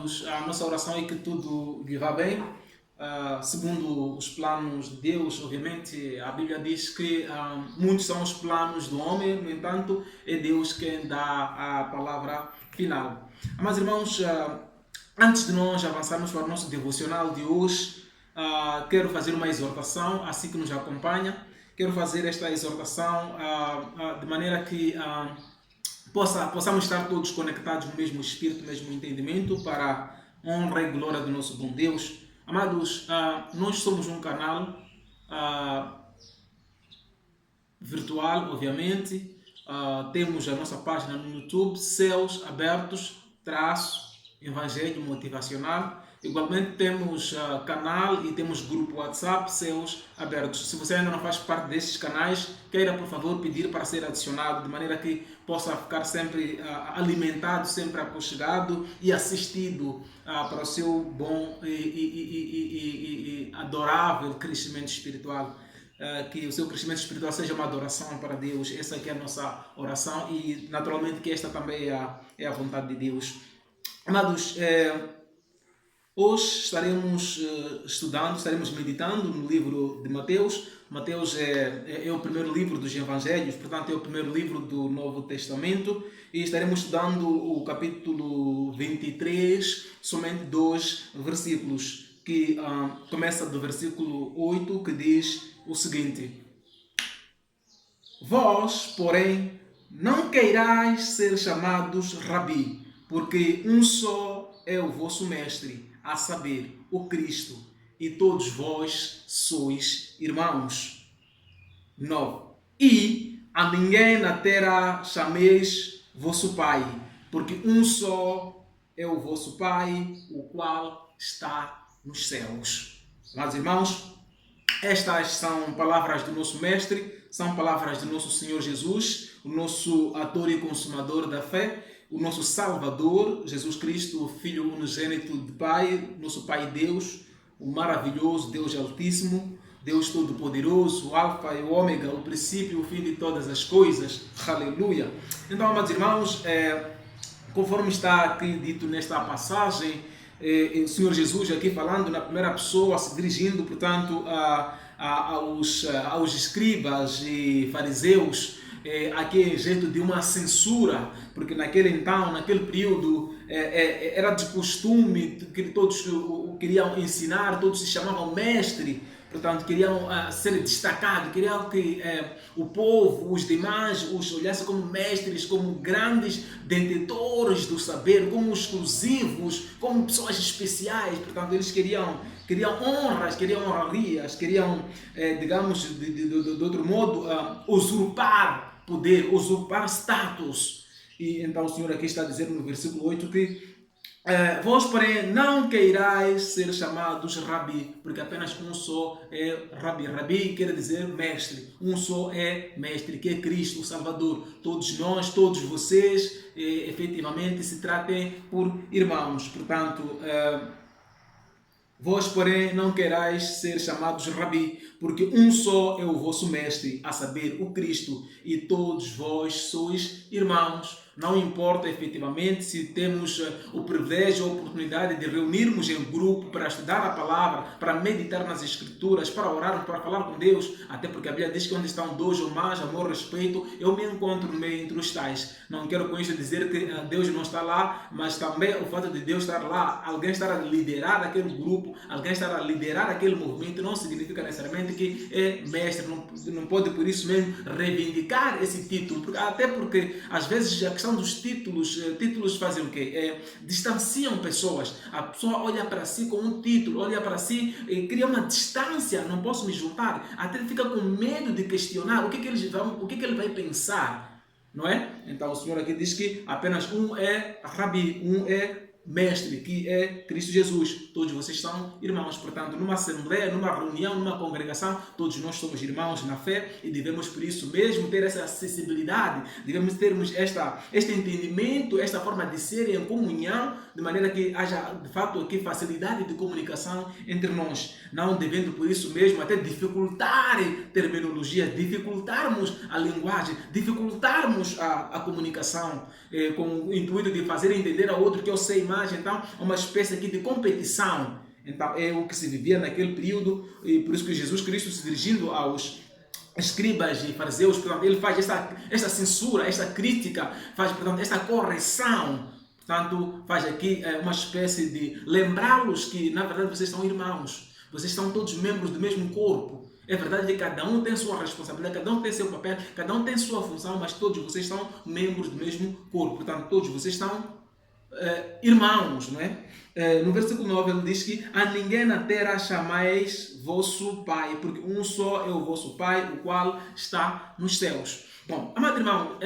A nossa oração é que tudo lhe vá bem, segundo os planos de Deus. Obviamente, a Bíblia diz que muitos são os planos do homem, no entanto, é Deus quem dá a palavra final. Mas, irmãos, antes de nós avançarmos para o nosso devocional de hoje, quero fazer uma exortação, assim que nos acompanha. Quero fazer esta exortação de maneira que possamos estar todos conectados no mesmo espírito, no mesmo entendimento, para a honra e glória do nosso bom Deus. Amados, nós somos um canal virtual, obviamente. Temos a nossa página no YouTube, Céus Abertos, Evangelho Motivacional. Igualmente temos canal e temos grupo WhatsApp, Céus Abertos. Se você ainda não faz parte desses canais, queira por favor pedir para ser adicionado, de maneira que possa ficar sempre alimentado, sempre aconchegado e assistido para o seu bom e adorável crescimento espiritual. Que o seu crescimento espiritual seja uma adoração para Deus. Essa aqui é a nossa oração e naturalmente que esta também é a vontade de Deus. Amados, hoje estaremos estaremos meditando no livro de Mateus. Mateus é o primeiro livro dos Evangelhos, portanto é o primeiro livro do Novo Testamento, e estaremos estudando o capítulo 23, somente 2 versículos, que começa do versículo 8, que diz o seguinte: Vós, porém, não queirais ser chamados Rabi, porque um só é o vosso mestre, a saber, o Cristo, e todos vós sois irmãos. 9. E a ninguém na terra chameis vosso Pai, porque um só é o vosso Pai, o qual está nos céus. Mas, irmãos, estas são palavras do nosso Mestre, são palavras do nosso Senhor Jesus, o nosso autor e consumador da fé, o nosso Salvador, Jesus Cristo, o Filho unigênito de Pai, nosso Pai Deus, o maravilhoso Deus Altíssimo, Deus Todo-Poderoso, o Alfa e o Ômega, o princípio, o fim de todas as coisas. Aleluia! Então, amados irmãos, conforme está aqui dito nesta passagem, o Senhor Jesus aqui falando na primeira pessoa, se dirigindo, portanto, aos escribas e fariseus, aqui em jeito de uma censura, porque naquele período, era de costume que todos queriam ensinar, todos se chamavam mestre, portanto queriam ser destacados, queriam que o povo, os demais, os olhassem como mestres, como grandes detentores do saber, como exclusivos, como pessoas especiais. Portanto, eles queriam honras, queriam honrarias, queriam, digamos, de outro modo, usurpar poder, usurpar status. E então o Senhor aqui está dizendo no versículo 8 que vós, porém, não queirais ser chamados Rabi, porque apenas um só é Rabi. Rabi quer dizer mestre. Um só é mestre, que é Cristo, o Salvador. Todos nós, todos vocês, efetivamente se tratem por irmãos. Portanto, vós, porém, não queirais ser chamados Rabi, porque um só é o vosso mestre, a saber, o Cristo, e todos vós sois irmãos. Não importa efetivamente se temos o privilégio, a oportunidade de reunirmos em grupo para estudar a palavra, para meditar nas Escrituras, para orar, para falar com Deus, até porque a Bíblia diz que onde estão dois ou mais, amor, respeito, eu me encontro no meio entre os tais. Não quero com isso dizer que Deus não está lá, mas também o fato de Deus estar lá, alguém estar a liderar aquele grupo, alguém estar a liderar aquele movimento, não significa necessariamente que é mestre, não pode por isso mesmo reivindicar esse título, até porque às vezes a questão dos títulos fazem o quê? Distanciam pessoas. A pessoa olha para si com um título, olha para si e cria uma distância, não posso me juntar, até fica com medo de questionar o que ele vai pensar, não é? Então o Senhor aqui diz que apenas um é Rabi, um é mestre, que é Cristo Jesus. Todos vocês são irmãos. Portanto, numa assembleia, numa reunião, numa congregação, todos nós somos irmãos na fé e devemos, por isso mesmo, ter essa acessibilidade, devemos termos este entendimento, esta forma de ser em comunhão, de maneira que haja, de fato, aqui facilidade de comunicação entre nós, não devendo, por isso mesmo, até dificultar terminologia, dificultarmos a linguagem, dificultarmos a comunicação, com o intuito de fazer entender ao outro que eu sei mais, Satanás, então, uma espécie aqui de competição. Então, é o que se vivia naquele período, e por isso que Jesus Cristo, se dirigindo aos escribas e fariseus, portanto, ele faz esta censura, esta crítica, faz, portanto, esta correção. Portanto, faz aqui uma espécie de lembrá-los que, na verdade, vocês são irmãos. Vocês são todos membros do mesmo corpo. É verdade que cada um tem sua responsabilidade, cada um tem seu papel, cada um tem sua função, mas todos vocês são membros do mesmo corpo. Portanto, todos vocês são irmãos, não é? No versículo 9 ele diz que a ninguém na terra chamais vosso Pai, porque um só é o vosso Pai, o qual está nos céus. Bom, amado irmão,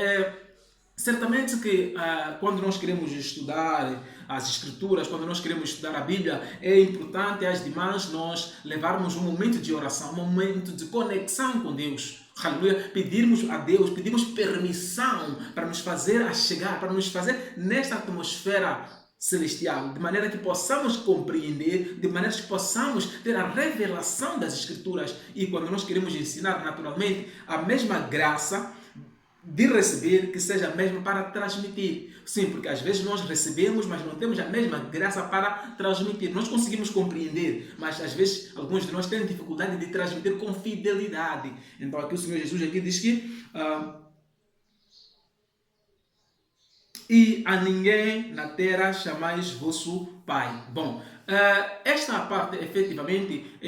certamente que quando nós queremos estudar as Escrituras, quando nós queremos estudar a Bíblia, é importante, as demais, nós levarmos um momento de oração, um momento de conexão com Deus. Aleluia. Pedirmos a Deus, pedimos permissão para nos fazer chegar, para nos fazer nesta atmosfera celestial, de maneira que possamos compreender, de maneira que possamos ter a revelação das Escrituras. E quando nós queremos ensinar naturalmente a mesma graça de receber, que seja a mesma para transmitir. Sim, porque às vezes nós recebemos, mas não temos a mesma graça para transmitir. Nós conseguimos compreender, mas às vezes alguns de nós têm dificuldade de transmitir com fidelidade. Então aqui o Senhor Jesus aqui diz que e a ninguém na terra chamais vosso Pai. Bom, esta parte, efetivamente,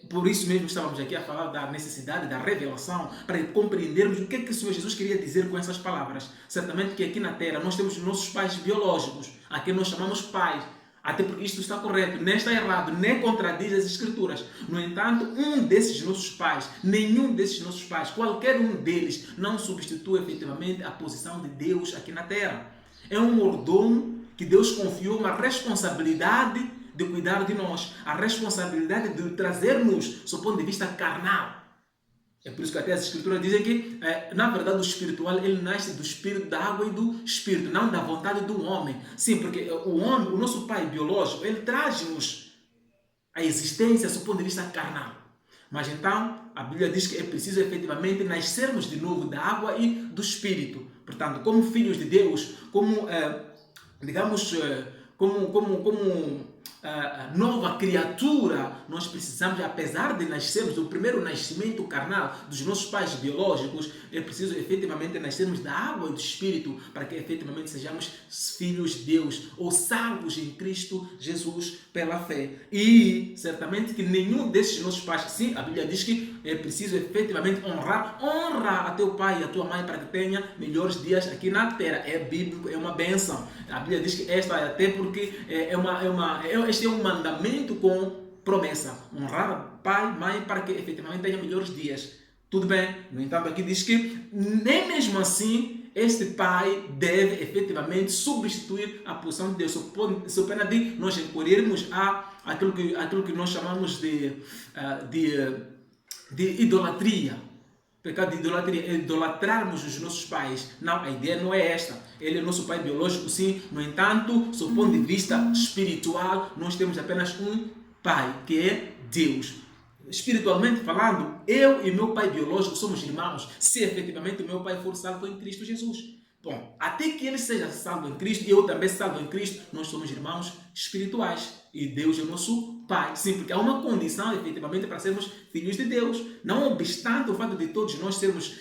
por isso mesmo estávamos aqui a falar da necessidade da revelação, para compreendermos o que é que o Senhor Jesus queria dizer com essas palavras. Certamente que aqui na terra nós temos os nossos pais biológicos, a quem nós chamamos pais, até porque isto está correto, nem está errado, nem contradiz as Escrituras. No entanto, nenhum desses nossos pais, qualquer um deles, não substitui efetivamente a posição de Deus aqui na terra. É um mordomo que Deus confiou uma responsabilidade de cuidar de nós, a responsabilidade de trazer-nos do ponto de vista carnal. É por isso que até as Escrituras dizem que, na verdade, o espiritual ele nasce do espírito, da água e do espírito, não da vontade do homem. Sim, porque o homem, o nosso pai biológico, ele traz-nos a existência do ponto de vista carnal. Mas então, a Bíblia diz que é preciso efetivamente nascermos de novo da água e do espírito. Portanto, como filhos de Deus, como, digamos, como nova criatura, nós precisamos, apesar de nascermos do primeiro nascimento carnal dos nossos pais biológicos, é preciso efetivamente nascermos da água e do Espírito para que efetivamente sejamos filhos de Deus ou salvos em Cristo Jesus pela fé. E certamente que nenhum desses nossos pais, sim, a Bíblia diz que é preciso efetivamente honra a teu pai e a tua mãe para que tenha melhores dias aqui na terra. É bíblico, é uma bênção. A Bíblia diz que esta é até porque este é um mandamento com promessa. Honrar pai, mãe para que efetivamente tenha melhores dias. Tudo bem? No entanto, aqui diz que nem mesmo assim este pai deve efetivamente substituir a posição de Deus. Sob pena de nós recorrermos aquilo que nós chamamos de idolatria. Pecado de idolatria, idolatrarmos os nossos pais. Não, a ideia não é esta. Ele é nosso pai biológico, sim. No entanto, do ponto de vista espiritual, nós temos apenas um pai, que é Deus. Espiritualmente falando, eu e meu pai biológico somos irmãos, se efetivamente o meu pai for salvo em Cristo Jesus. Bom, até que ele seja salvo em Cristo e eu também salvo em Cristo, nós somos irmãos espirituais. E Deus é o nosso Pai. Sim, porque há uma condição, efetivamente, para sermos filhos de Deus. Não obstante o fato de todos nós sermos,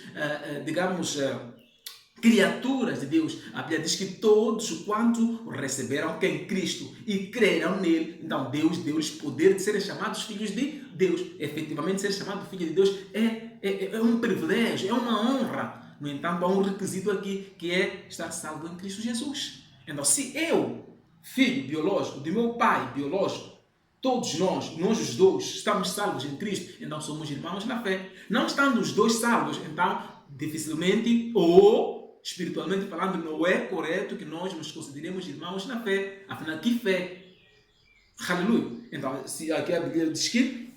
criaturas de Deus. A Bíblia diz que todos quanto receberam quem Cristo e creram nele, então Deus deu-lhes poder de serem chamados filhos de Deus. Efetivamente, ser chamado filho de Deus é um privilégio, é uma honra. No entanto, há um requisito aqui, que é estar salvo em Cristo Jesus. Então, se eu, filho biológico, de meu pai biológico, todos nós os dois, estamos salvos em Cristo, então somos irmãos na fé. Não estando os dois salvos, então, dificilmente, ou espiritualmente falando, não é correto que nós nos consideremos irmãos na fé. Afinal, que fé? Aleluia. Então, se aqui a Bíblia diz que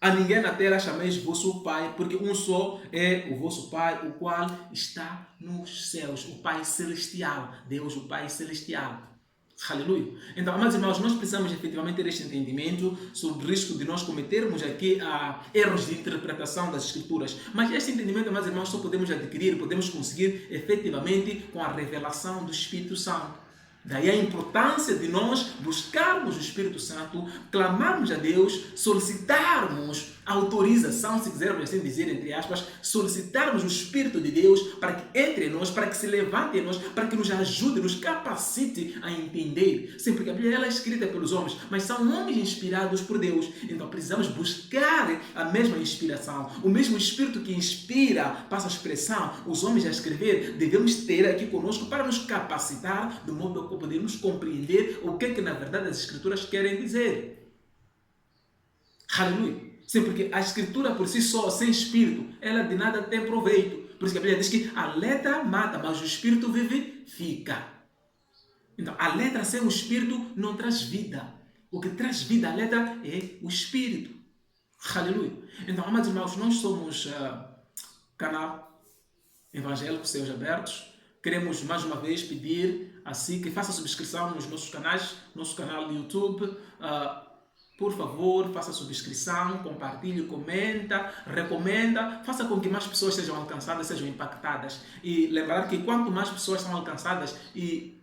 a ninguém na terra chameis vosso Pai, porque um só é o vosso Pai, o qual está nos céus, o Pai Celestial, Deus, o Pai Celestial. Aleluia. Então, amados irmãos, nós precisamos efetivamente ter este entendimento sobre o risco de nós cometermos aqui erros de interpretação das Escrituras. Mas este entendimento, amados irmãos, só podemos adquirir, podemos conseguir efetivamente com a revelação do Espírito Santo. Daí a importância de nós buscarmos o Espírito Santo, clamarmos a Deus, solicitarmos a autorização, se quisermos assim dizer, entre aspas, solicitarmos o Espírito de Deus para que entre em nós, para que se levante em nós, para que nos ajude, nos capacite a entender. Sim, porque a Bíblia ela é escrita pelos homens, mas são homens inspirados por Deus. Então precisamos buscar a mesma inspiração, o mesmo Espírito que inspira, passa a expressão, os homens a escrever, devemos ter aqui conosco para nos capacitar, do modo que podemos compreender o que na verdade as Escrituras querem dizer. Aleluia! Sim, porque a Escritura por si só, sem Espírito, ela de nada tem proveito. Por isso que a Bíblia diz que a letra mata, mas o Espírito vivifica. Então, a letra sem o Espírito não traz vida. O que traz vida à letra é o Espírito. Aleluia! Então, amados irmãos, nós somos canal evangélico Céus Abertos. Queremos mais uma vez pedir assim que faça subscrição nos nossos canais, nosso canal do YouTube. Por favor, faça subscrição, compartilhe, comenta, recomenda, faça com que mais pessoas sejam alcançadas, sejam impactadas. E lembrar que quanto mais pessoas são alcançadas e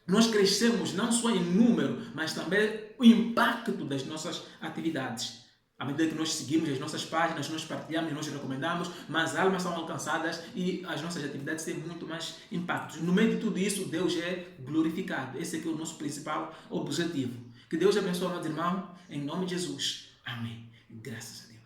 nós crescemos não só em número, mas também o impacto das nossas atividades. À medida que nós seguimos as nossas páginas, nós partilhamos, nós recomendamos, mais almas são alcançadas e as nossas atividades têm muito mais impacto. No meio de tudo isso, Deus é glorificado. Esse aqui é o nosso principal objetivo. Que Deus abençoe, meus irmãos, em nome de Jesus. Amém. Graças a Deus.